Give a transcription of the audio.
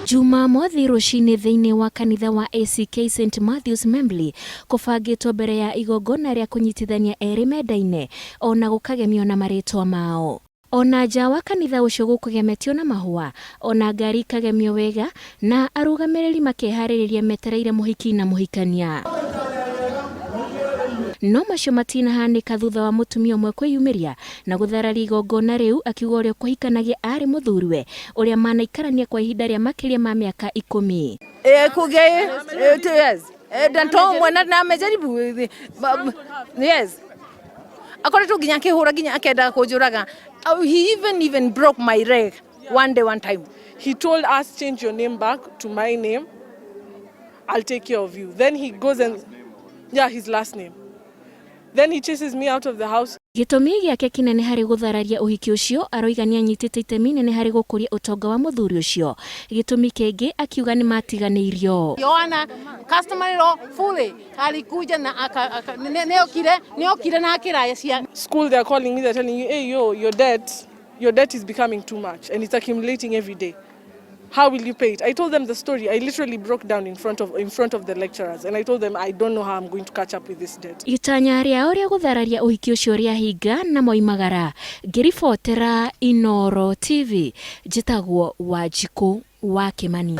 Jumamothi ruciini thiini wa kanitha wa ACK St Matthews Membly kubangitwo mbere ya igongona ria kunyitithania eri mendaine ona gukagemio na maritwa mao. Ona nja wa kanitha ucio gukugemetio na mahua, ona ngari ikagemio wega na arugamiriri makehaririria metereire muhiki na muhikania. No macio matinahanika thutha wa mutumia umwe kwiyumiria na guthararia igongona riu akiuga uria kuhikanagia aari muthuriwe uria manaikarania kwa ihinda ria makiria ma miaka 10. Kuge 2 years. Danto mwena na amejaribu. Yes. Akoretu ginya kihura ginya akenda kujuraga. He even broke my leg one time. He told us, change your name back to my name. I'll take care of you. Then he goes and his last name. Then he chases me out of the house. Gitumi giake kinene hari guthararia uhiki ucio aroigania nyitite itemi nene hari gukuria utonga wa muthuri ucio. Gitumi kingi akiuga ni matiganiirio. Yohana customer ro fully alikuja na neokire na akiraya cia School they are calling me, they're telling you, hey your debt is becoming too much and it's accumulating every day. How will you pay it? I told them the story. I literally broke down in front of the lecturers and I told them I don't know how I'm going to catch up with this debt. Itanya ria uria guthararia uhiki ucio ria hinga na moimagara. Ngiribotera Untitled TV. Njitagwo Wanjiku wa Kimani.